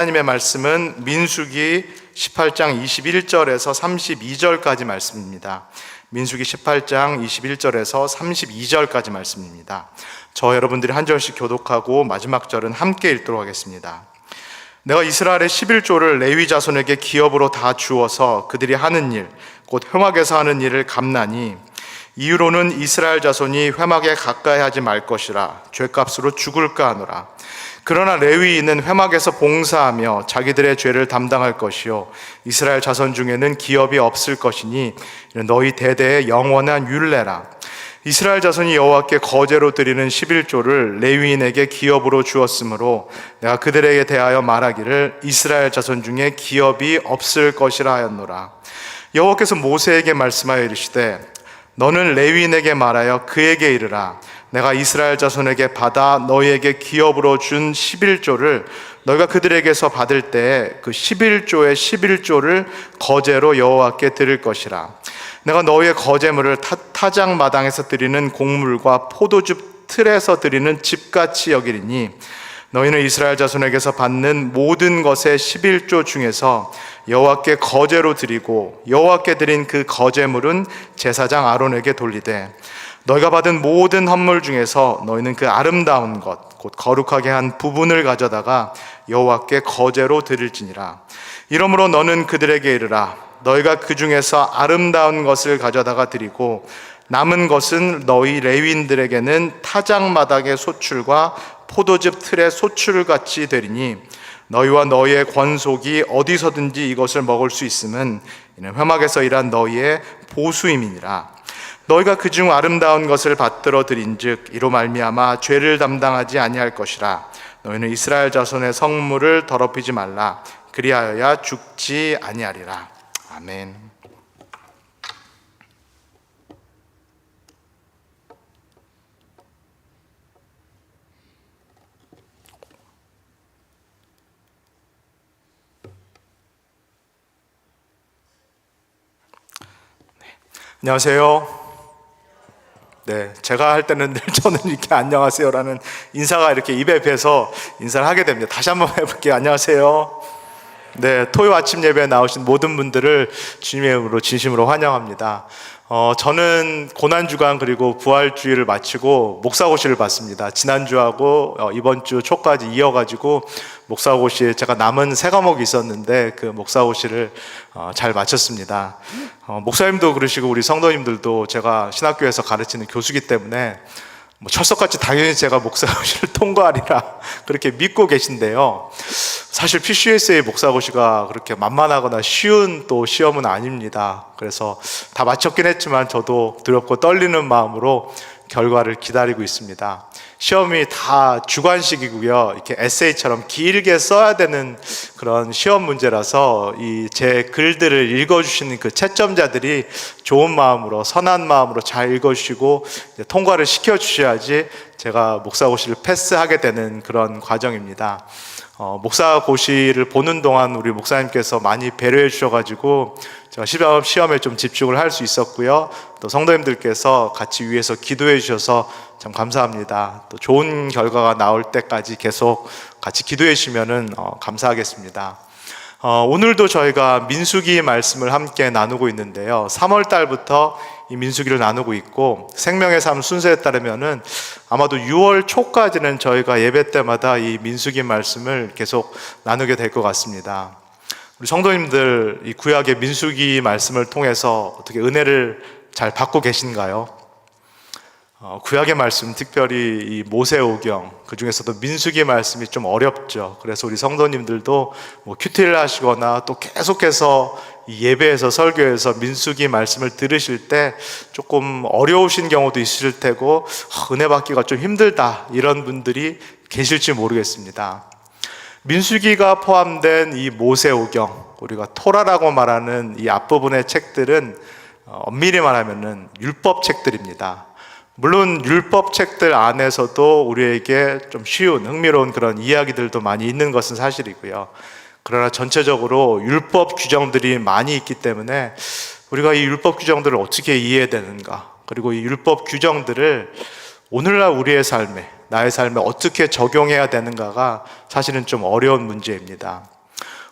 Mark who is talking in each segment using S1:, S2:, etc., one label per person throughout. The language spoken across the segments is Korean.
S1: 하나님의 말씀은 민수기 18장 21절에서 32절까지 말씀입니다. 민수기 18장 21절에서 32절까지 말씀입니다. 저 여러분들이 한 절씩 교독하고 마지막 절은 함께 읽도록 하겠습니다. 내가 이스라엘의 11조를 레위 자손에게 기업으로 다 주어서 그들이 하는 일, 곧 회막에서 하는 일을 갚나니 이유로는 이스라엘 자손이 회막에 가까이 하지 말 것이라 죗값으로 죽을까 하노라. 그러나 레위인은 회막에서 봉사하며 자기들의 죄를 담당할 것이요 이스라엘 자손 중에는 기업이 없을 것이니 너희 대대의 영원한 율례라. 이스라엘 자손이 여호와께 거제로 드리는 11조를 레위인에게 기업으로 주었으므로 내가 그들에게 대하여 말하기를 이스라엘 자손 중에 기업이 없을 것이라 하였노라. 여호와께서 모세에게 말씀하여 이르시되 너는 레위인에게 말하여 그에게 이르라. 내가 이스라엘 자손에게 받아 너희에게 기업으로 준 11조를 너희가 그들에게서 받을 때에 그 11조의 11조를 거제로 여호와께 드릴 것이라. 내가 너희의 거제물을 타작 마당에서 드리는 곡물과 포도즙 틀에서 드리는 집같이 여기리니 너희는 이스라엘 자손에게서 받는 모든 것의 11조 중에서 여호와께 거제로 드리고 여호와께 드린 그 거제물은 제사장 아론에게 돌리되 너희가 받은 모든 헌물 중에서 너희는 그 아름다운 것 곧 거룩하게 한 부분을 가져다가 여호와께 거제로 드릴지니라. 이러므로 너는 그들에게 이르라. 너희가 그 중에서 아름다운 것을 가져다가 드리고 남은 것은 너희 레위인들에게는 타작마당의 소출과 포도즙 틀의 소출같이 되리니 너희와 너희의 권속이 어디서든지 이것을 먹을 수 있음은 이는 회막에서 일한 너희의 보수임이니라. 너희가 그중 아름다운 것을 받들어 드린즉 이로 말미암아 죄를 담당하지 아니할 것이라. 너희는 이스라엘 자손의 성물을 더럽히지 말라. 그리하여야 죽지 아니하리라. 아멘. 안녕하세요. 네, 제가 할 때는 늘 저는 이렇게 안녕하세요라는 인사가 이렇게 입에 배서 인사를 하게 됩니다. 다시 한번 해볼게요. 안녕하세요. 네, 토요 아침 예배에 나오신 모든 분들을 주님의 이름으로 진심으로 환영합니다. 저는 고난주간 그리고 부활주일을 마치고 목사고시를 받습니다. 지난주하고 이번 주 초까지 이어가지고 목사고시에 제가 남은 3과목이 있었는데 그 목사고시를 잘 마쳤습니다. 목사님도 그러시고 우리 성도님들도 제가 신학교에서 가르치는 교수기 때문에 철석같이 당연히 제가 목사고시를 통과하리라 그렇게 믿고 계신데요. 사실 PCUSA 목사고시가 그렇게 만만하거나 쉬운 또 시험은 아닙니다. 그래서 다 마쳤긴 했지만 저도 두렵고 떨리는 마음으로 결과를 기다리고 있습니다. 시험이 다 주관식이고요. 이렇게 에세이처럼 길게 써야 되는 그런 시험 문제라서 이 제 글들을 읽어주시는 그 채점자들이 좋은 마음으로 선한 마음으로 잘 읽어주시고 통과를 시켜주셔야지 제가 목사고시를 패스하게 되는 그런 과정입니다. 목사고시를 보는 동안 우리 목사님께서 많이 배려해 주셔가지고 제가 시험에 좀 집중을 할 수 있었고요. 또 성도님들께서 같이 위해서 기도해 주셔서 참 감사합니다. 또 좋은 결과가 나올 때까지 계속 같이 기도해 주시면은 감사하겠습니다. 오늘도 저희가 민수기 말씀을 함께 나누고 있는데요. 3월 달부터 이 민수기를 나누고 있고 생명의 삶 순서에 따르면은 아마도 6월 초까지는 저희가 예배 때마다 이 민수기 말씀을 계속 나누게 될 것 같습니다. 우리 성도님들 이 구약의 민수기 말씀을 통해서 어떻게 은혜를 잘 받고 계신가요? 구약의 말씀, 특별히 이 모세오경, 그 중에서도 민수기 말씀이 좀 어렵죠. 그래서 우리 성도님들도 큐티를 하시거나 또 계속해서 이 예배에서 설교에서 민수기 말씀을 들으실 때 조금 어려우신 경우도 있으실 테고 은혜 받기가 좀 힘들다 이런 분들이 계실지 모르겠습니다. 민수기가 포함된 이 모세오경, 우리가 토라라고 말하는 이 앞부분의 책들은 엄밀히 말하면은 율법 책들입니다. 물론 율법 책들 안에서도 우리에게 좀 쉬운 흥미로운 그런 이야기들도 많이 있는 것은 사실이고요. 그러나 전체적으로 율법 규정들이 많이 있기 때문에 우리가 이 율법 규정들을 어떻게 이해해야 되는가, 그리고 이 율법 규정들을 오늘날 우리의 삶에, 나의 삶에 어떻게 적용해야 되는가가 사실은 좀 어려운 문제입니다.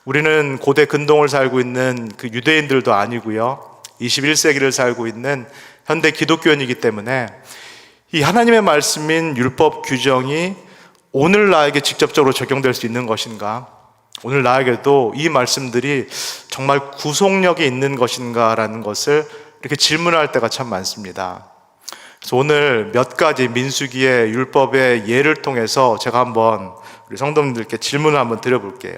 S1: 우리는 고대 근동을 살고 있는 그 유대인들도 아니고요, 21세기를 살고 있는 현대 기독교인이기 때문에 이 하나님의 말씀인 율법 규정이 오늘 나에게 직접적으로 적용될 수 있는 것인가, 오늘 나에게도 이 말씀들이 정말 구속력이 있는 것인가라는 것을 이렇게 질문할 때가 참 많습니다. 그래서 오늘 몇 가지 민수기의 율법의 예를 통해서 제가 한번 우리 성도님들께 질문을 한번 드려볼게요.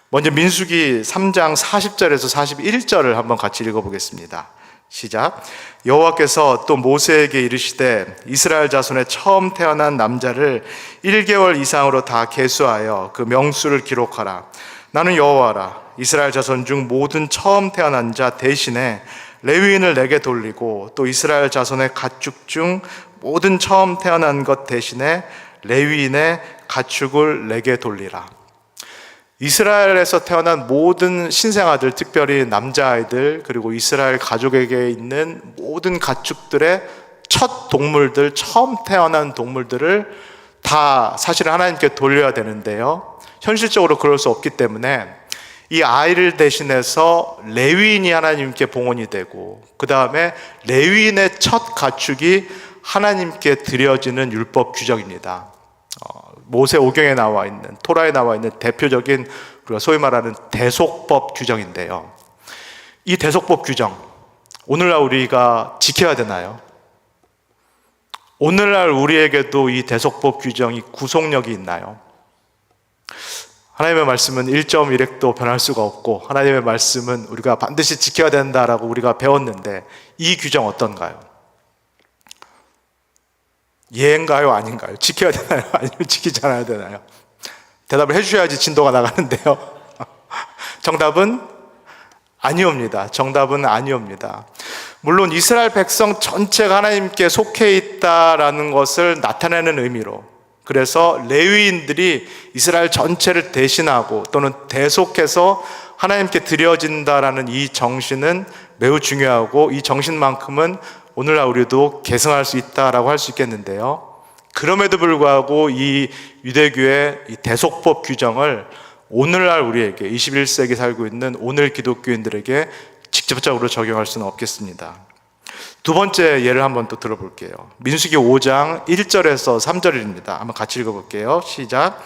S1: 먼저 민수기 3장 40절에서 41절을 한번 같이 읽어보겠습니다. 시작. 여호와께서 또 모세에게 이르시되 이스라엘 자손의 처음 태어난 남자를 1개월 이상으로 다 계수하여 그 명수를 기록하라. 나는 여호와라. 이스라엘 자손 중 모든 처음 태어난 자 대신에 레위인을 내게 돌리고 또 이스라엘 자손의 가축 중 모든 처음 태어난 것 대신에 레위인의 가축을 내게 돌리라. 이스라엘에서 태어난 모든 신생아들, 특별히 남자아이들, 그리고 이스라엘 가족에게 있는 모든 가축들의 첫 동물들, 처음 태어난 동물들을 다 사실 하나님께 돌려야 되는데요, 현실적으로 그럴 수 없기 때문에 이 아이를 대신해서 레위인이 하나님께 봉헌이 되고, 그 다음에 레위인의 첫 가축이 하나님께 드려지는 율법 규정입니다. 모세 오경에 나와 있는, 토라에 나와 있는 대표적인 우리가 소위 말하는 대속법 규정인데요, 이 대속법 규정 오늘날 우리가 지켜야 되나요? 오늘날 우리에게도 이 대속법 규정이 구속력이 있나요? 하나님의 말씀은 1.1획도 변할 수가 없고 하나님의 말씀은 우리가 반드시 지켜야 된다라고 우리가 배웠는데, 이 규정 어떤가요? 예인가요? 아닌가요? 지켜야 되나요? 아니면 지키지 않아야 되나요? 대답을 해주셔야지 진도가 나가는데요. 정답은 아니옵니다. 정답은 아니옵니다. 물론 이스라엘 백성 전체가 하나님께 속해 있다라는 것을 나타내는 의미로, 그래서 레위인들이 이스라엘 전체를 대신하고 또는 대속해서 하나님께 드려진다라는 이 정신은 매우 중요하고, 이 정신만큼은 오늘날 우리도 계승할 수 있다라고 할 수 있겠는데요, 그럼에도 불구하고 이 유대교의 이 대속법 규정을 오늘날 우리에게, 21세기 살고 있는 오늘 기독교인들에게 직접적으로 적용할 수는 없겠습니다. 두 번째 예를 한번 또 들어볼게요. 민수기 5장 1절에서 3절입니다. 한번 같이 읽어볼게요. 시작.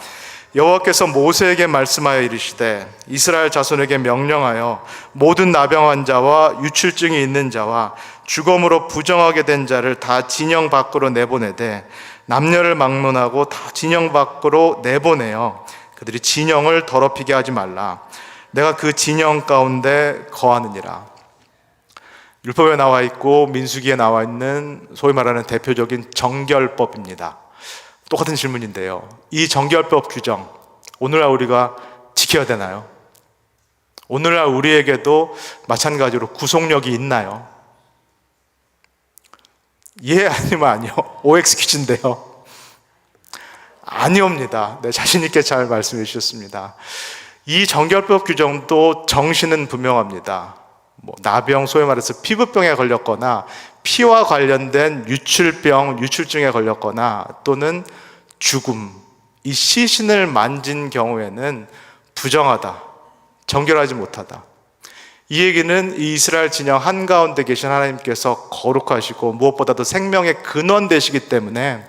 S1: 여호와께서 모세에게 말씀하여 이르시되 이스라엘 자손에게 명령하여 모든 나병 자와 유출증이 있는 자와 죽음으로 부정하게 된 자를 다 진영 밖으로 내보내되 남녀를 막론하고 다 진영 밖으로 내보내어 그들이 진영을 더럽히게 하지 말라. 내가 그 진영 가운데 거하느니라. 율법에 나와 있고 민수기에 나와 있는 소위 말하는 대표적인 정결법입니다. 똑같은 질문인데요, 이 정결법 규정 오늘날 우리가 지켜야 되나요? 오늘날 우리에게도 마찬가지로 구속력이 있나요? 예, 아니면 아니요. OX 퀴즈인데요, 아니옵니다. 네, 자신 있게 잘 말씀해 주셨습니다. 이 정결법 규정도 정신은 분명합니다. 나병, 소위 말해서 피부병에 걸렸거나 피와 관련된 유출병, 유출증에 걸렸거나 또는 죽음, 이 시신을 만진 경우에는 부정하다, 정결하지 못하다. 이 얘기는 이 이스라엘 진영 한가운데 계신 하나님께서 거룩하시고 무엇보다도 생명의 근원 되시기 때문에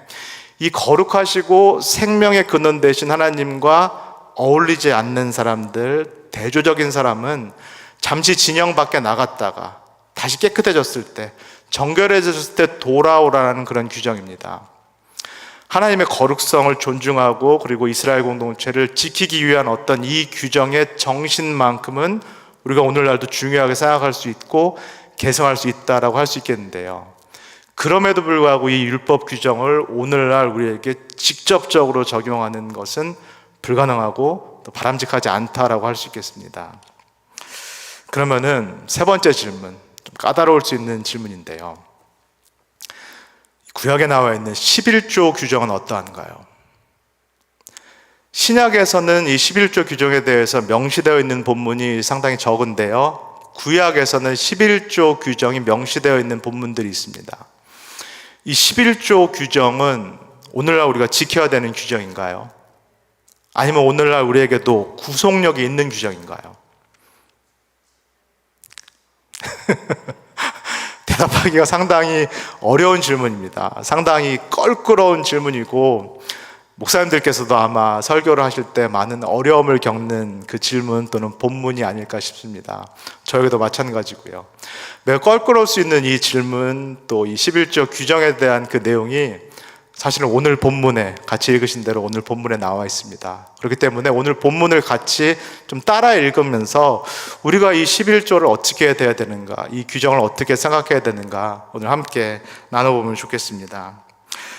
S1: 이 거룩하시고 생명의 근원 되신 하나님과 어울리지 않는 사람들, 대조적인 사람은 잠시 진영 밖에 나갔다가 다시 깨끗해졌을 때, 정결해졌을 때 돌아오라는 그런 규정입니다. 하나님의 거룩성을 존중하고 그리고 이스라엘 공동체를 지키기 위한 어떤 이 규정의 정신만큼은 우리가 오늘날도 중요하게 생각할 수 있고 개성할 수 있다라고 할 수 있겠는데요, 그럼에도 불구하고 이 율법 규정을 오늘날 우리에게 직접적으로 적용하는 것은 불가능하고 또 바람직하지 않다라고 할 수 있겠습니다. 그러면은 세 번째 질문, 좀 까다로울 수 있는 질문인데요, 구약에 나와 있는 11조 규정은 어떠한가요? 신약에서는 이 11조 규정에 대해서 명시되어 있는 본문이 상당히 적은데요, 구약에서는 11조 규정이 명시되어 있는 본문들이 있습니다. 이 11조 규정은 오늘날 우리가 지켜야 되는 규정인가요? 아니면 오늘날 우리에게도 구속력이 있는 규정인가요? 대답하기가 상당히 어려운 질문입니다. 상당히 껄끄러운 질문이고, 목사님들께서도 아마 설교를 하실 때 많은 어려움을 겪는 그 질문 또는 본문이 아닐까 싶습니다. 저에게도 마찬가지고요. 매우 껄끄러울 수 있는 이 질문, 또 이 11조 규정에 대한 그 내용이 사실은 오늘 본문에, 같이 읽으신 대로 오늘 본문에 나와 있습니다. 그렇기 때문에 오늘 본문을 같이 좀 따라 읽으면서 우리가 이 11조를 어떻게 해야 되는가, 이 규정을 어떻게 생각해야 되는가 오늘 함께 나눠보면 좋겠습니다.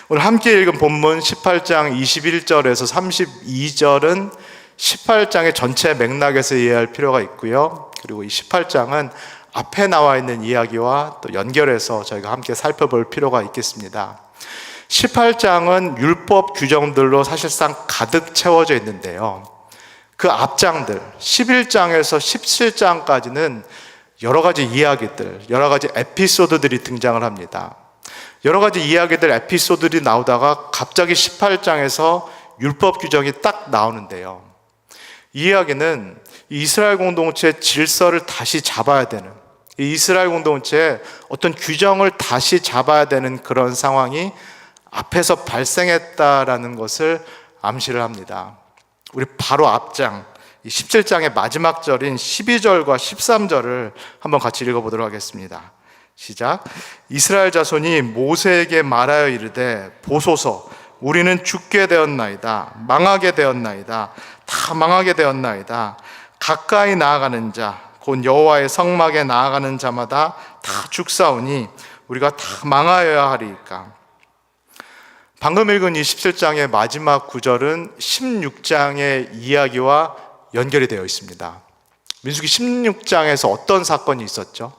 S1: 오늘 함께 읽은 본문 18장 21절에서 32절은 18장의 전체 맥락에서 이해할 필요가 있고요. 그리고 이 18장은 앞에 나와 있는 이야기와 또 연결해서 저희가 함께 살펴볼 필요가 있겠습니다. 18장은 율법 규정들로 사실상 가득 채워져 있는데요. 그 앞장들, 11장에서 17장까지는 여러 가지 이야기들, 여러 가지 에피소드들이 등장을 합니다. 여러 가지 이야기들, 에피소드들이 나오다가 갑자기 18장에서 율법 규정이 딱 나오는데요. 이 이야기는 이스라엘 공동체의 질서를 다시 잡아야 되는, 이 이스라엘 공동체의 어떤 규정을 다시 잡아야 되는 그런 상황이 앞에서 발생했다라는 것을 암시를 합니다. 우리 바로 앞장, 이 17장의 마지막 절인 12절과 13절을 한번 같이 읽어보도록 하겠습니다. 시작. 이스라엘 자손이 모세에게 말하여 이르되 보소서, 우리는 죽게 되었나이다. 망하게 되었나이다. 다 망하게 되었나이다. 가까이 나아가는 자, 곧 여호와의 성막에 나아가는 자마다 다 죽사오니 우리가 다 망하여야 하리이까. 방금 읽은 이 17장의 마지막 구절은 16장의 이야기와 연결이 되어 있습니다. 민수기 16장에서 어떤 사건이 있었죠?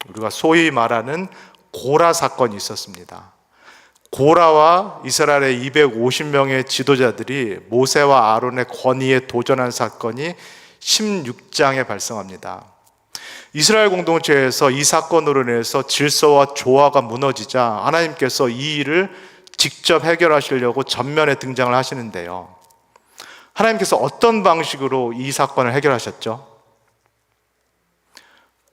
S1: 우리가 소위 말하는 고라 사건이 있었습니다. 고라와 이스라엘의 250명의 지도자들이 모세와 아론의 권위에 도전한 사건이 16장에 발생합니다. 이스라엘 공동체에서 이 사건으로 인해서 질서와 조화가 무너지자 하나님께서 이 일을 직접 해결하시려고 전면에 등장을 하시는데요. 하나님께서 어떤 방식으로 이 사건을 해결하셨죠?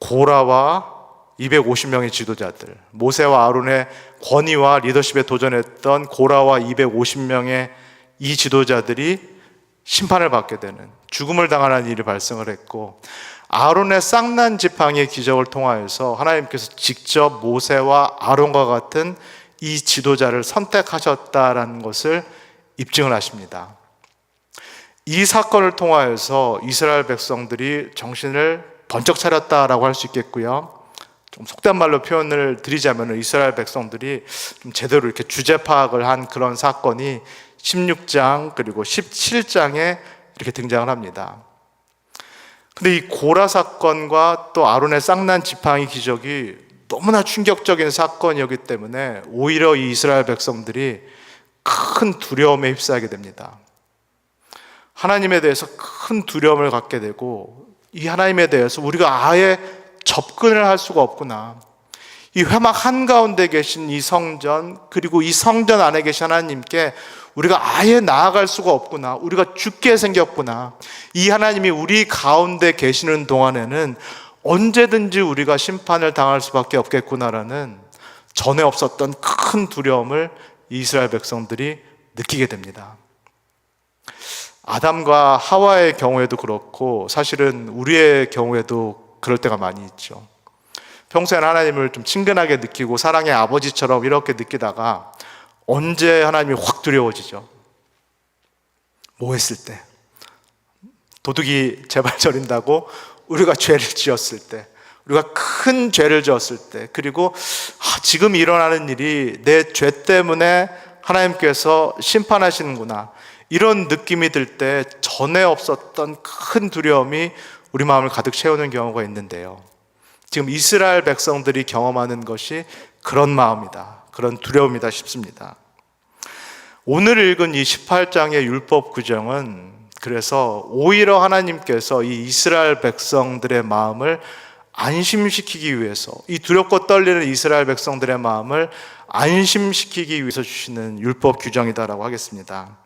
S1: 고라와 250명의 지도자들, 모세와 아론의 권위와 리더십에 도전했던 고라와 250명의 이 지도자들이 심판을 받게 되는, 죽음을 당하는 일이 발생을 했고, 아론의 쌍난 지팡이의 기적을 통하여서 하나님께서 직접 모세와 아론과 같은 이 지도자를 선택하셨다라는 것을 입증을 하십니다. 이 사건을 통하여서 이스라엘 백성들이 정신을 번쩍 차렸다라고 할 수 있겠고요. 좀 속된 말로 표현을 드리자면 이스라엘 백성들이 좀 제대로 이렇게 주제 파악을 한 그런 사건이 16장 그리고 17장에 이렇게 등장을 합니다. 근데 이 고라 사건과 또 아론의 쌍난 지팡이 기적이 너무나 충격적인 사건이었기 때문에 오히려 이 이스라엘 백성들이 큰 두려움에 휩싸이게 됩니다. 하나님에 대해서 큰 두려움을 갖게 되고, 이 하나님에 대해서 우리가 아예 접근을 할 수가 없구나. 이 회막 한가운데 계신 이 성전, 그리고 이 성전 안에 계신 하나님께 우리가 아예 나아갈 수가 없구나. 우리가 죽게 생겼구나. 이 하나님이 우리 가운데 계시는 동안에는 언제든지 우리가 심판을 당할 수밖에 없겠구나라는 전에 없었던 큰 두려움을 이스라엘 백성들이 느끼게 됩니다. 아담과 하와의 경우에도 그렇고 사실은 우리의 경우에도 그럴 때가 많이 있죠. 평소에는 하나님을 좀 친근하게 느끼고 사랑의 아버지처럼 이렇게 느끼다가 언제 하나님이 확 두려워지죠? 뭐 했을 때? 도둑이 제발 저린다고 우리가 죄를 지었을 때, 우리가 큰 죄를 지었을 때, 그리고 지금 일어나는 일이 내 죄 때문에 하나님께서 심판하시는구나, 이런 느낌이 들 때 전에 없었던 큰 두려움이 우리 마음을 가득 채우는 경우가 있는데요. 지금 이스라엘 백성들이 경험하는 것이 그런 마음이다, 그런 두려움이다 싶습니다. 오늘 읽은 이 18장의 율법 규정은 그래서 오히려 하나님께서 이 이스라엘 백성들의 마음을 안심시키기 위해서, 이 두렵고 떨리는 이스라엘 백성들의 마음을 안심시키기 위해서 주시는 율법 규정이다라고 하겠습니다.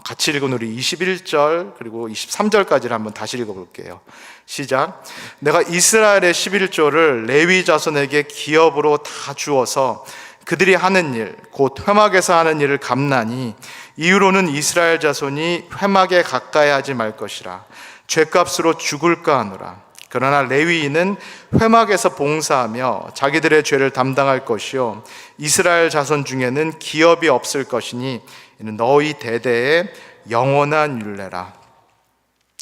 S1: 같이 읽은 우리 21절 그리고 23절까지를 한번 다시 읽어볼게요. 시작. 내가 이스라엘의 11조를 레위 자손에게 기업으로 다 주어서 그들이 하는 일, 곧 회막에서 하는 일을 갚나니 이후로는 이스라엘 자손이 회막에 가까이 하지 말 것이라. 죄값으로 죽을까 하노라. 그러나 레위인은 회막에서 봉사하며 자기들의 죄를 담당할 것이요 이스라엘 자손 중에는 기업이 없을 것이니 이는 너희 대대의 영원한 율례라.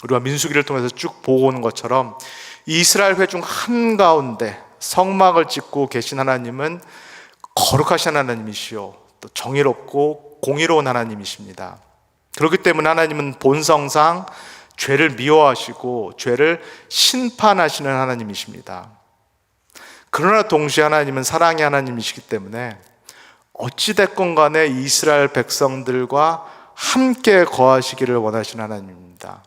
S1: 우리가 민수기를 통해서 쭉 보고 오는 것처럼 이스라엘 회중 한가운데 성막을 짓고 계신 하나님은 거룩하신 하나님이시요 또 정의롭고 공의로운 하나님이십니다. 그렇기 때문에 하나님은 본성상 죄를 미워하시고 죄를 심판하시는 하나님이십니다. 그러나 동시에 하나님은 사랑의 하나님이시기 때문에 어찌됐건 간에 이스라엘 백성들과 함께 거하시기를 원하시는 하나님입니다.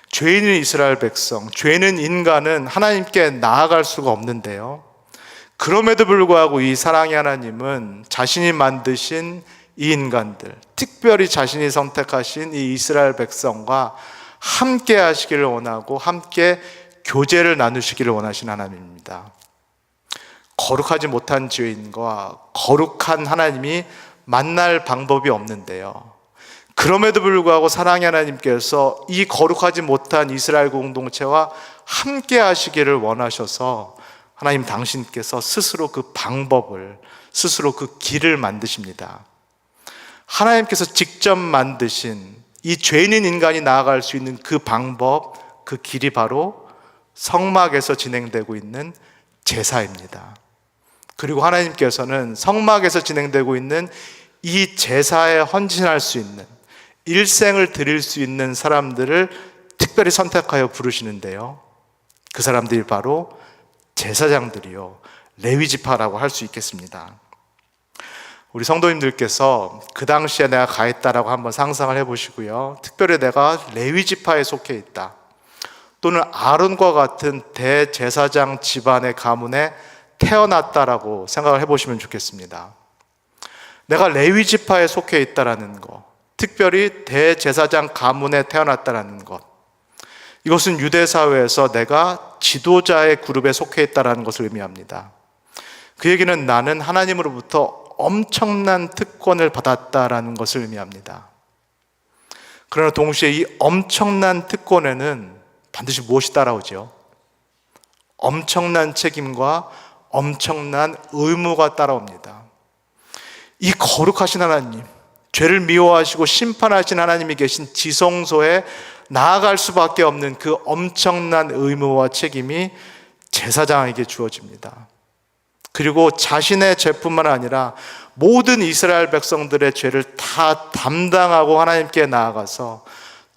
S1: 죄인인 이스라엘 백성, 죄는 인간은 하나님께 나아갈 수가 없는데요, 그럼에도 불구하고 이 사랑의 하나님은 자신이 만드신 이 인간들, 특별히 자신이 선택하신 이 이스라엘 백성과 함께 하시기를 원하고 함께 교제를 나누시기를 원하시는 하나님입니다. 거룩하지 못한 죄인과 거룩한 하나님이 만날 방법이 없는데요, 그럼에도 불구하고 사랑의 하나님께서 이 거룩하지 못한 이스라엘 공동체와 함께 하시기를 원하셔서 하나님 당신께서 스스로 그 방법을, 스스로 그 길을 만드십니다. 하나님께서 직접 만드신 이 죄인인 인간이 나아갈 수 있는 그 방법, 그 길이 바로 성막에서 진행되고 있는 제사입니다. 그리고 하나님께서는 성막에서 진행되고 있는 이 제사에 헌신할 수 있는, 일생을 드릴 수 있는 사람들을 특별히 선택하여 부르시는데요, 그 사람들이 바로 제사장들이요 레위지파라고 할 수 있겠습니다. 우리 성도님들께서 그 당시에 내가 가했다라고 한번 상상을 해보시고요, 특별히 내가 레위지파에 속해 있다, 또는 아론과 같은 대제사장 집안의 가문에 태어났다라고 생각을 해보시면 좋겠습니다. 내가 레위지파에 속해 있다라는 것, 특별히 대제사장 가문에 태어났다라는 것, 이것은 유대사회에서 내가 지도자의 그룹에 속해 있다라는 것을 의미합니다. 그 얘기는 나는 하나님으로부터 엄청난 특권을 받았다라는 것을 의미합니다. 그러나 동시에 이 엄청난 특권에는 반드시 무엇이 따라오죠? 엄청난 책임과 엄청난 의무가 따라옵니다. 이 거룩하신 하나님, 죄를 미워하시고 심판하신 하나님이 계신 지성소에 나아갈 수밖에 없는 그 엄청난 의무와 책임이 제사장에게 주어집니다. 그리고 자신의 죄뿐만 아니라 모든 이스라엘 백성들의 죄를 다 담당하고 하나님께 나아가서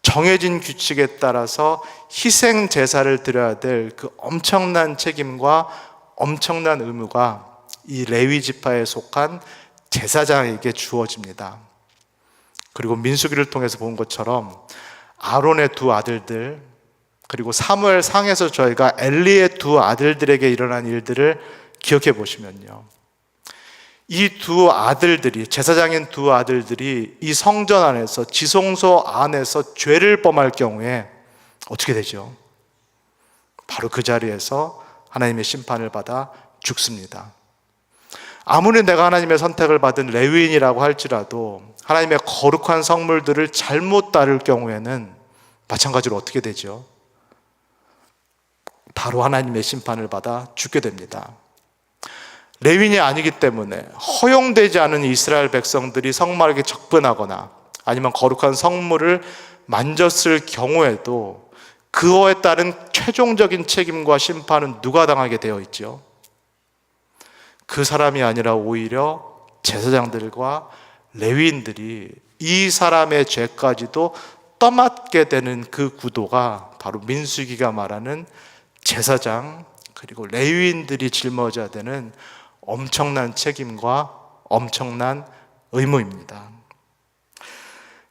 S1: 정해진 규칙에 따라서 희생 제사를 드려야 될 그 엄청난 책임과 엄청난 의무가 이 레위 지파에 속한 제사장에게 주어집니다. 그리고 민수기를 통해서 본 것처럼 아론의 두 아들들, 그리고 사무엘 상에서 저희가 엘리의 두 아들들에게 일어난 일들을 기억해 보시면요, 이 두 아들들이, 제사장인 두 아들들이 이 성전 안에서, 지성소 안에서 죄를 범할 경우에 어떻게 되죠? 바로 그 자리에서 하나님의 심판을 받아 죽습니다. 아무리 내가 하나님의 선택을 받은 레위인이라고 할지라도 하나님의 거룩한 성물들을 잘못 따를 경우에는 마찬가지로 어떻게 되죠? 바로 하나님의 심판을 받아 죽게 됩니다. 레위인이 아니기 때문에 허용되지 않은 이스라엘 백성들이 성막에 접근하거나 아니면 거룩한 성물을 만졌을 경우에도 그거에 따른 최종적인 책임과 심판은 누가 당하게 되어 있죠? 그 사람이 아니라 오히려 제사장들과 레위인들이 이 사람의 죄까지도 떠맡게 되는 그 구도가 바로 민수기가 말하는 제사장 그리고 레위인들이 짊어져야 되는 엄청난 책임과 엄청난 의무입니다.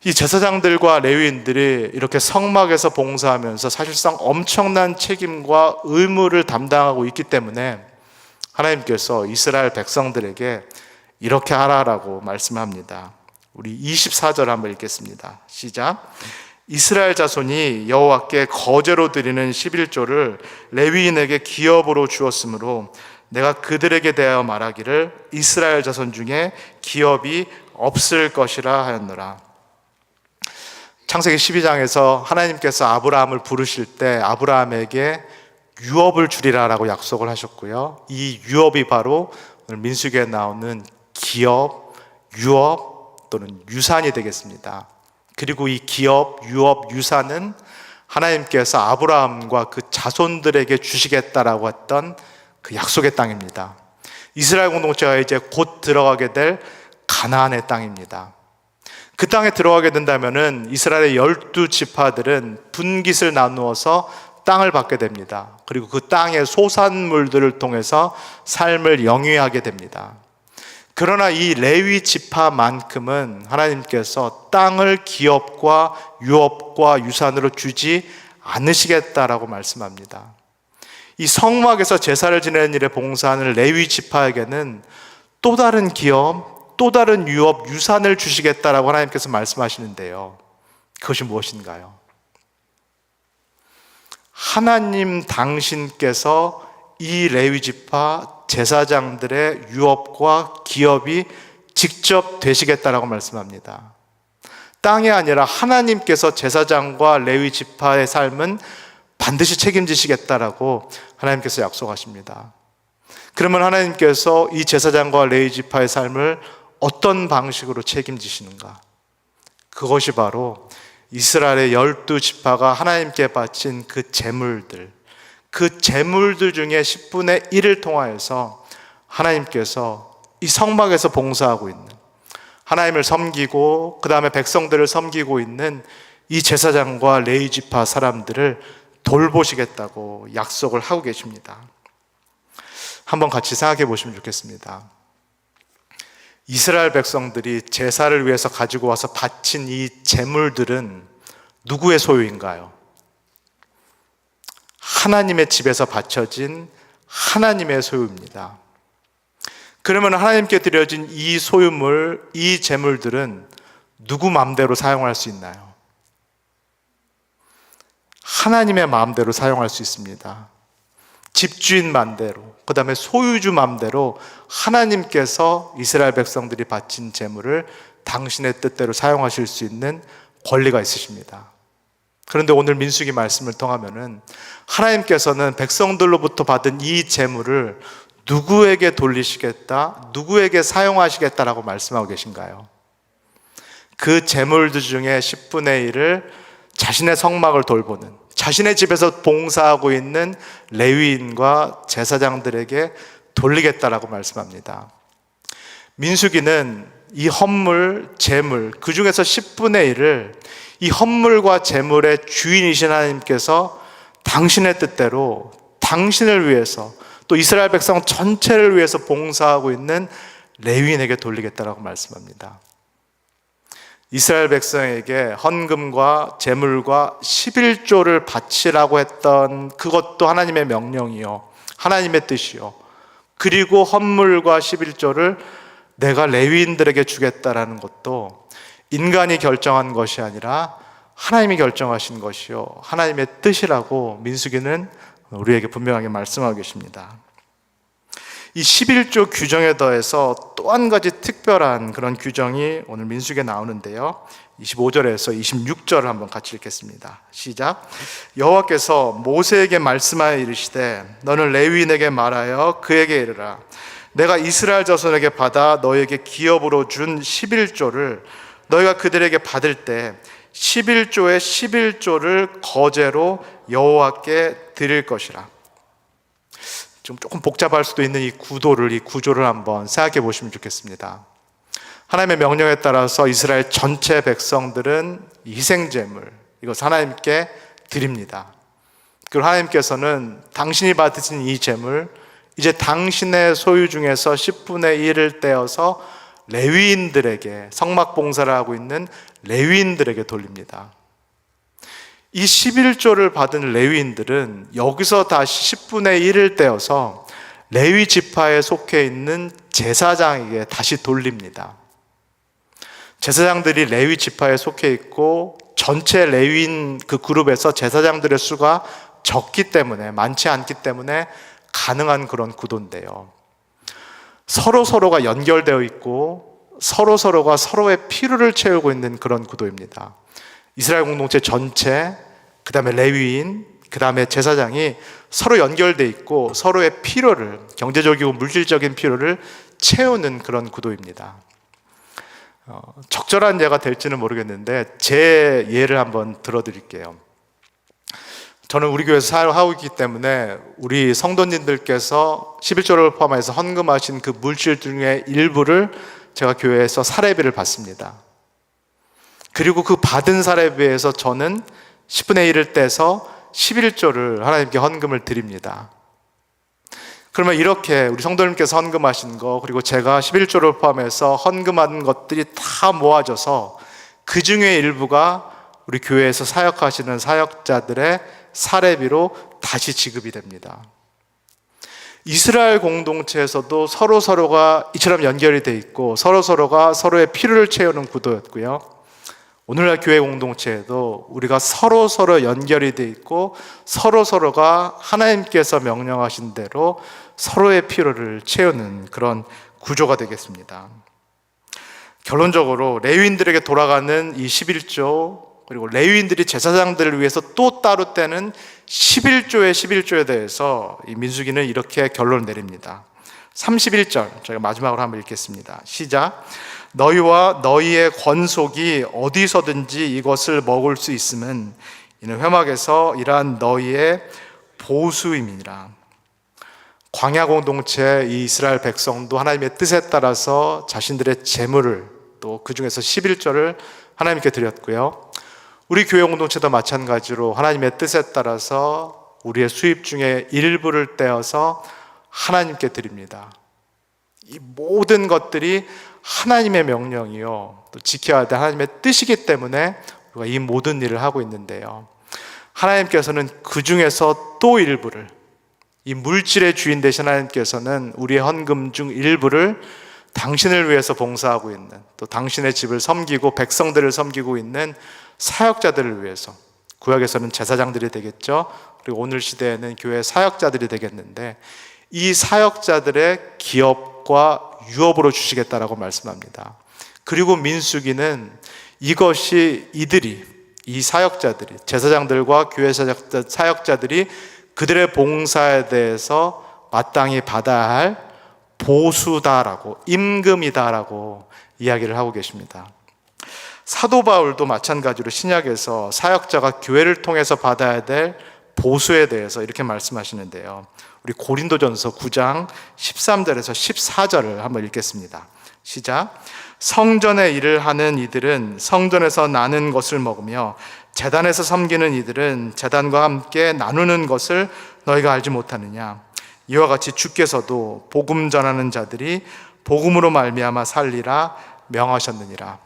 S1: 이 제사장들과 레위인들이 이렇게 성막에서 봉사하면서 사실상 엄청난 책임과 의무를 담당하고 있기 때문에 하나님께서 이스라엘 백성들에게 이렇게 하라라고 말씀합니다. 우리 24절 한번 읽겠습니다. 시작. 이스라엘 자손이 여호와께 거제로 드리는 11조를 레위인에게 기업으로 주었으므로 내가 그들에게 대하여 말하기를 이스라엘 자손 중에 기업이 없을 것이라 하였노라. 창세기 12장에서 하나님께서 아브라함을 부르실 때 아브라함에게 유업을 주리라라고 약속을 하셨고요. 이 유업이 바로 오늘 민수기에 나오는 기업, 유업 또는 유산이 되겠습니다. 그리고 이 기업, 유업, 유산은 하나님께서 아브라함과 그 자손들에게 주시겠다라고 했던 그 약속의 땅입니다. 이스라엘 공동체가 이제 곧 들어가게 될 가나안의 땅입니다. 그 땅에 들어가게 된다면은 이스라엘의 12지파들은 분깃을 나누어서 땅을 받게 됩니다. 그리고 그 땅의 소산물들을 통해서 삶을 영위하게 됩니다. 그러나 이 레위 지파만큼은 하나님께서 땅을 기업과 유업과 유산으로 주지 않으시겠다라고 말씀합니다. 이 성막에서 제사를 지내는 일에 봉사하는 레위 지파에게는 또 다른 기업, 또 다른 유업, 유산을 주시겠다라고 하나님께서 말씀하시는데요. 그것이 무엇인가요? 하나님 당신께서 이 레위 지파 제사장들의 유업과 기업이 직접 되시겠다라고 말씀합니다. 땅이 아니라 하나님께서 제사장과 레위 지파의 삶은 반드시 책임지시겠다라고 하나님께서 약속하십니다. 그러면 하나님께서 이 제사장과 레위 지파의 삶을 어떤 방식으로 책임지시는가? 그것이 바로 이스라엘의 12지파가 하나님께 바친 그 제물들, 그 제물들 중에 10분의 1을 통하여서 하나님께서 이 성막에서 봉사하고 있는, 하나님을 섬기고 그 다음에 백성들을 섬기고 있는 이 제사장과 레위 지파 사람들을 돌보시겠다고 약속을 하고 계십니다. 한번 같이 생각해 보시면 좋겠습니다. 이스라엘 백성들이 제사를 위해서 가지고 와서 바친 이 제물들은 누구의 소유인가요? 하나님의 집에서 바쳐진 하나님의 소유입니다. 그러면 하나님께 드려진 이 소유물, 이 제물들은 누구 마음대로 사용할 수 있나요? 하나님의 마음대로 사용할 수 있습니다. 집주인 마음대로, 그 다음에 소유주 마음대로 하나님께서 이스라엘 백성들이 바친 제물을 당신의 뜻대로 사용하실 수 있는 권리가 있으십니다. 그런데 오늘 민수기 말씀을 통하면은 하나님께서는 백성들로부터 받은 이 제물을 누구에게 돌리시겠다, 누구에게 사용하시겠다라고 말씀하고 계신가요? 그 제물들 중에 10분의 1을 자신의 성막을 돌보는, 자신의 집에서 봉사하고 있는 레위인과 제사장들에게 돌리겠다라고 말씀합니다. 민수기는 이 헌물, 제물, 그 중에서 10분의 1을 이 헌물과 제물의 주인이신 하나님께서 당신의 뜻대로 당신을 위해서 또 이스라엘 백성 전체를 위해서 봉사하고 있는 레위인에게 돌리겠다라고 말씀합니다. 이스라엘 백성에게 헌금과 제물과 11조를 바치라고 했던 그것도 하나님의 명령이요, 하나님의 뜻이요, 그리고 헌물과 11조를 내가 레위인들에게 주겠다라는 것도 인간이 결정한 것이 아니라 하나님이 결정하신 것이요, 하나님의 뜻이라고 민수기는 우리에게 분명하게 말씀하고 계십니다. 이 11조 규정에 더해서 또 한 가지 특별한 그런 규정이 오늘 민수기에 나오는데요. 25절에서 26절을 한번 같이 읽겠습니다. 시작. 여호와께서 모세에게 말씀하여 이르시되 너는 레위인에게 말하여 그에게 이르라. 내가 이스라엘 자손에게 받아 너에게 기업으로 준 11조를 너희가 그들에게 받을 때 11조의 11조를 거제로 여호와께 드릴 것이라. 좀 조금 복잡할 수도 있는 이 구조를 한번 생각해 보시면 좋겠습니다. 하나님의 명령에 따라서 이스라엘 전체 백성들은 희생제물, 이것을 하나님께 드립니다. 그리고 하나님께서는 당신이 받으신 이 제물, 이제 당신의 소유 중에서 10분의 1을 떼어서 레위인들에게, 성막 봉사를 하고 있는 레위인들에게 돌립니다. 이 11조를 받은 레위인들은 여기서 다시 10분의 1을 떼어서 레위 지파에 속해 있는 제사장에게 다시 돌립니다. 제사장들이 레위 지파에 속해 있고 전체 레위인 그 그룹에서 제사장들의 수가 적기 때문에, 많지 않기 때문에 가능한 그런 구도인데요. 서로가 연결되어 있고 서로가 서로의 필요를 채우고 있는 그런 구도입니다. 이스라엘 공동체 전체, 그 다음에 레위인, 그 다음에 제사장이 서로 연결되어 있고 서로의 필요를, 경제적이고 물질적인 필요를 채우는 그런 구도입니다. 적절한 예가 될지는 모르겠는데 제 예를 한번 들어드릴게요. 저는 우리 교회에서 사역하고 있기 때문에 우리 성도님들께서 11조를 포함해서 헌금하신 그 물질 중에 일부를 제가 교회에서 사례비를 받습니다. 그리고 그 받은 사례비에서 저는 10분의 1을 떼서 11조를 하나님께 헌금을 드립니다. 그러면 이렇게 우리 성도님께서 헌금하신 거, 그리고 제가 11조를 포함해서 헌금한 것들이 다 모아져서 그 중에 일부가 우리 교회에서 사역하시는 사역자들의 사례비로 다시 지급이 됩니다. 이스라엘 공동체에서도 서로가 이처럼 연결이 돼 있고 서로가 서로의 필요를 채우는 구도였고요. 오늘날 교회 공동체에도 우리가 서로 연결이 돼 있고 서로가 하나님께서 명령하신 대로 서로의 필요를 채우는 그런 구조가 되겠습니다. 결론적으로 레위인들에게 돌아가는 이 11조, 그리고 레위인들이 제사장들을 위해서 또 따로 떼는 11조에 대해서 이 민수기는 이렇게 결론을 내립니다. 31절, 저희가 마지막으로 한번 읽겠습니다. 시작. 너희와 너희의 권속이 어디서든지 이것을 먹을 수 있음은 이는 회막에서 일한 너희의 보수임이니라. 광야 공동체 이 이스라엘 백성도 하나님의 뜻에 따라서 자신들의 재물을, 또 그 중에서 11조를 하나님께 드렸고요. 우리 교회 공동체도 마찬가지로 하나님의 뜻에 따라서 우리의 수입 중에 일부를 떼어서 하나님께 드립니다. 이 모든 것들이 하나님의 명령이요, 또 지켜야 될 하나님의 뜻이기 때문에 우리가 이 모든 일을 하고 있는데요. 하나님께서는 그 중에서 또 일부를, 이 물질의 주인 되신 하나님께서는 우리의 헌금 중 일부를 당신을 위해서 봉사하고 있는, 또 당신의 집을 섬기고 백성들을 섬기고 있는 사역자들을 위해서, 구약에서는 제사장들이 되겠죠. 그리고 오늘 시대에는 교회 사역자들이 되겠는데 이 사역자들의 기업과 유업으로 주시겠다라고 말씀합니다. 그리고 민수기는 이것이 이 사역자들이, 제사장들과 교회 사역자들이 그들의 봉사에 대해서 마땅히 받아야 할 보수다라고, 임금이다라고 이야기를 하고 계십니다. 사도 바울도 마찬가지로 신약에서 사역자가 교회를 통해서 받아야 될 보수에 대해서 이렇게 말씀하시는데요. 우리 고린도전서 9장 13절에서 14절을 한번 읽겠습니다. 시작. 성전의 일을 하는 이들은 성전에서 나는 것을 먹으며 제단에서 섬기는 이들은 제단과 함께 나누는 것을 너희가 알지 못하느냐. 이와 같이 주께서도 복음 전하는 자들이 복음으로 말미암아 살리라 명하셨느니라.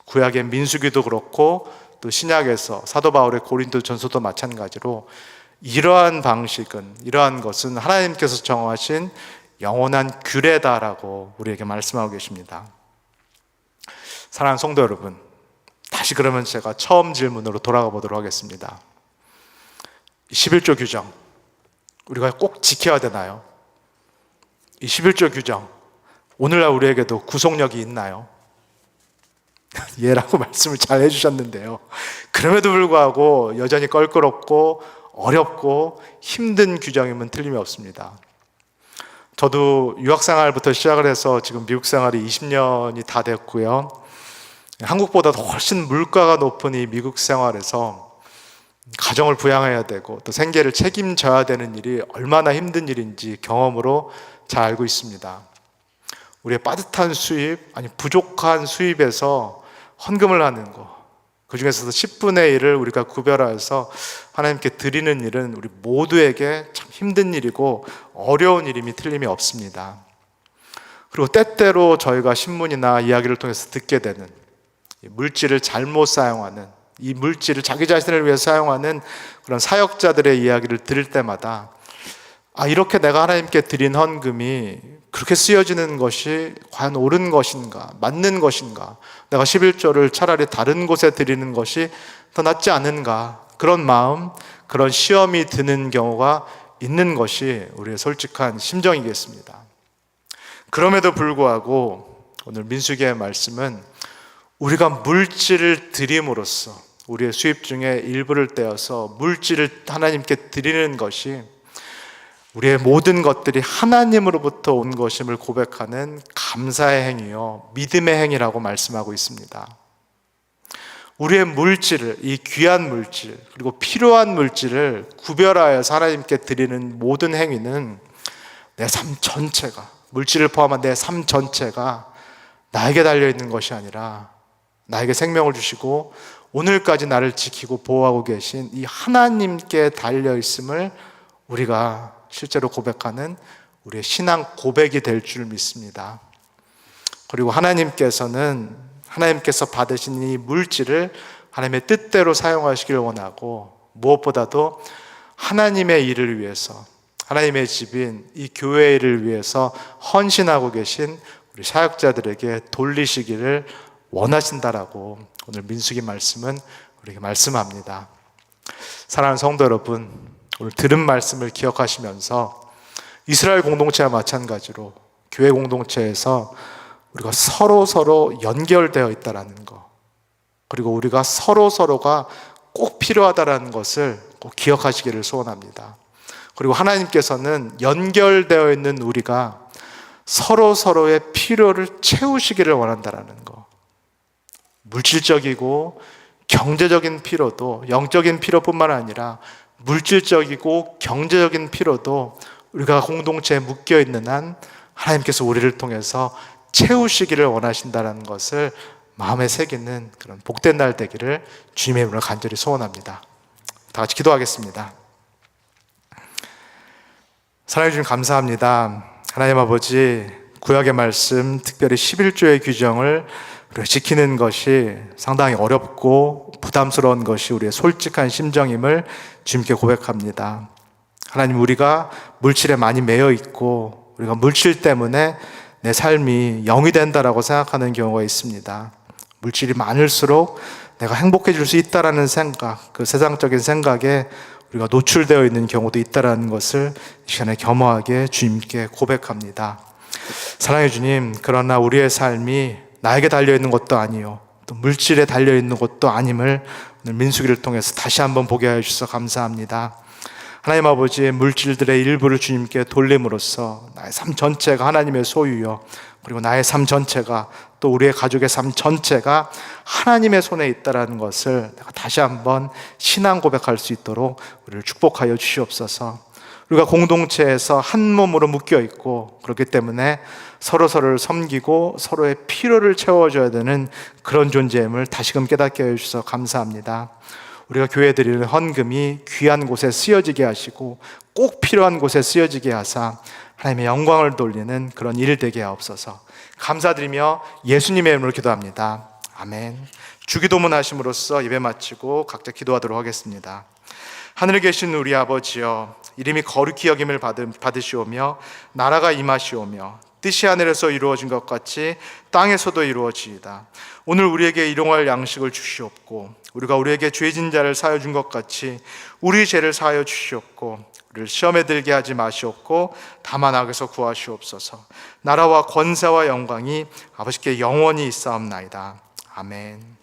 S1: 구약의 민수기도 그렇고 또 신약에서 사도 바울의 고린도전서도 마찬가지로 이러한 방식은, 이러한 것은 하나님께서 정하신 영원한 규례다라고 우리에게 말씀하고 계십니다. 사랑하는 성도 여러분, 다시 그러면 제가 처음 질문으로 돌아가 보도록 하겠습니다. 11조 규정, 우리가 꼭 지켜야 되나요? 이 11조 규정, 오늘날 우리에게도 구속력이 있나요? 예라고 말씀을 잘 해주셨는데요. 그럼에도 불구하고 여전히 껄끄럽고 어렵고 힘든 규정임은 틀림이 없습니다. 저도 유학생활부터 시작을 해서 지금 미국 생활이 20년이 다 됐고요. 한국보다 훨씬 물가가 높은 이 미국 생활에서 가정을 부양해야 되고 또 생계를 책임져야 되는 일이 얼마나 힘든 일인지 경험으로 잘 알고 있습니다. 우리의 빠듯한 수입, 아니 부족한 수입에서 헌금을 하는 거, 그 중에서도 10분의 1을 우리가 구별해서 하나님께 드리는 일은 우리 모두에게 참 힘든 일이고 어려운 일임이 틀림이 없습니다. 그리고 때때로 저희가 신문이나 이야기를 통해서 듣게 되는 물질을 잘못 사용하는, 이 물질을 자기 자신을 위해 사용하는 그런 사역자들의 이야기를 들을 때마다 이렇게 내가 하나님께 드린 헌금이 그렇게 쓰여지는 것이 과연 옳은 것인가, 맞는 것인가, 내가 11조를 차라리 다른 곳에 드리는 것이 더 낫지 않은가, 그런 마음, 그런 시험이 드는 경우가 있는 것이 우리의 솔직한 심정이겠습니다. 그럼에도 불구하고 오늘 민수기의 말씀은 우리가 물질을 드림으로써 우리의 수입 중에 일부를 떼어서 물질을 하나님께 드리는 것이 우리의 모든 것들이 하나님으로부터 온 것임을 고백하는 감사의 행위요, 믿음의 행위라고 말씀하고 있습니다. 우리의 물질을, 이 귀한 물질, 그리고 필요한 물질을 구별하여서 하나님께 드리는 모든 행위는 내 삶 전체가, 물질을 포함한 내 삶 전체가 나에게 달려있는 것이 아니라 나에게 생명을 주시고 오늘까지 나를 지키고 보호하고 계신 이 하나님께 달려있음을 우리가 실제로 고백하는 우리의 신앙 고백이 될 줄 믿습니다. 그리고 하나님께서 받으신 이 물질을 하나님의 뜻대로 사용하시길 원하고, 무엇보다도 하나님의 일을 위해서, 하나님의 집인 이 교회의 일을 위해서 헌신하고 계신 우리 사역자들에게 돌리시기를 원하신다라고 오늘 민수기 말씀은 우리에게 말씀합니다. 사랑하는 성도 여러분, 오늘 들은 말씀을 기억하시면서 이스라엘 공동체와 마찬가지로 교회 공동체에서 우리가 서로 연결되어 있다는 것, 그리고 우리가 서로가 꼭 필요하다는 것을 꼭 기억하시기를 소원합니다. 그리고 하나님께서는 연결되어 있는 우리가 서로의 필요를 채우시기를 원한다는 것, 물질적이고 경제적인 필요도, 영적인 필요뿐만 아니라 물질적이고 경제적인 필요도 우리가 공동체에 묶여 있는 한 하나님께서 우리를 통해서 채우시기를 원하신다는 것을 마음에 새기는 그런 복된 날 되기를 주님의 이름으로 간절히 소원합니다. 다 같이 기도하겠습니다. 사랑해 주님 감사합니다. 하나님 아버지, 구약의 말씀, 특별히 11조의 규정을 우리가 지키는 것이 상당히 어렵고 부담스러운 것이 우리의 솔직한 심정임을 주님께 고백합니다. 하나님, 우리가 물질에 많이 매여 있고 우리가 물질 때문에 내 삶이 0이 된다라고 생각하는 경우가 있습니다. 물질이 많을수록 내가 행복해질 수 있다라는 생각, 그 세상적인 생각에 우리가 노출되어 있는 경우도 있다라는 것을 이 시간에 겸허하게 주님께 고백합니다. 사랑해 주님, 그러나 우리의 삶이 나에게 달려있는 것도 아니요, 또 물질에 달려있는 것도 아님을 오늘 민수기를 통해서 다시 한번 보게 하여 주셔서 감사합니다. 하나님 아버지의 물질들의 일부를 주님께 돌림으로써 나의 삶 전체가 하나님의 소유요, 그리고 나의 삶 전체가, 또 우리의 가족의 삶 전체가 하나님의 손에 있다는 것을 내가 다시 한번 신앙 고백할 수 있도록 우리를 축복하여 주시옵소서. 우리가 공동체에서 한 몸으로 묶여 있고, 그렇기 때문에 서로를 섬기고 서로의 필요를 채워줘야 되는 그런 존재임을 다시금 깨닫게 해주셔서 감사합니다. 우리가 교회에 드리는 헌금이 귀한 곳에 쓰여지게 하시고 꼭 필요한 곳에 쓰여지게 하사 하나님의 영광을 돌리는 그런 일 되게 하옵소서. 감사드리며 예수님의 이름으로 기도합니다. 아멘. 주기도문 하심으로써 예배 마치고 각자 기도하도록 하겠습니다. 하늘에 계신 우리 아버지여, 이름이 거룩히 여김을 받으시오며 나라가 임하시오며 뜻이 하늘에서 이루어진 것 같이 땅에서도 이루어지이다. 오늘 우리에게 일용할 양식을 주시옵고, 우리가 우리에게 죄진 자를 사하여 준 것 같이 우리 죄를 사하여 주시옵고, 우리를 시험에 들게 하지 마시옵고 다만 악에서 구하시옵소서. 나라와 권세와 영광이 아버지께 영원히 있사옵나이다. 아멘.